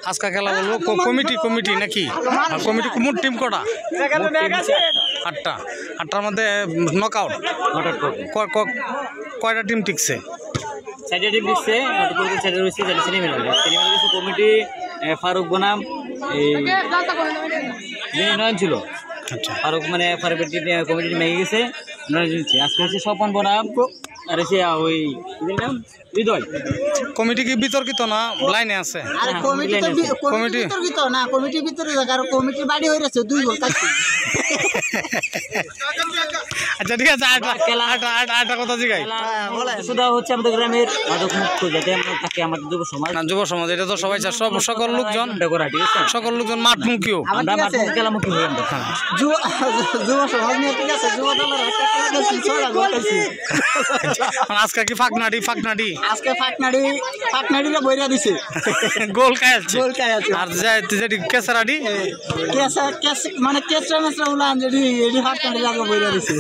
আজকে খেলা বলবো কমিটি নাকি কমিটি মোট টিম কটা 8টা 8টার মধ্যে নকআউট কয়টা টিম টিকছে 4টা টিম টিকছে কমিটি ফারুক বনাম নয়ন ছিল ফারুক মানে ফারুকের কমিটি ভেঙে গেছে নয়ন আজকে হচ্ছে স্বপন বনাম আর সে ওই হৃদয় কমিটি কি বিতর্কিত না লাইনে আছে কমিটি বিতর্কিত না কমিটি বিতর্কিত কারণ কমিটির বাড়ি হয়ে গেছে 2 গোল আচ্ছা ঠিক আছে আটা কথা জিগাই শুধু হচ্ছে আমাদের গ্রামের মাদক মুক্ত যাতে আমরা তাকে আমাদের যুব সমাজ এটা তো সবাই চায় সকল লোকজন সকল লোকজন মাঠমুখীও আমরা মাঠমুখী খেলামুখী হই আমরা যুব সমাজ নিয়ে ঠিক আছে যুব দলের একটা খেলা করছি 6টা গোল করছি আজকে কি ফাকনাডি আজকে ফাকনাডিরে বইরা দিছে গোল খাইছে আর যেটি কেসারাডি কেস মানে কেসরা মেসরা উলান যেটি ফাকনাডি লাগা বইরা দিছে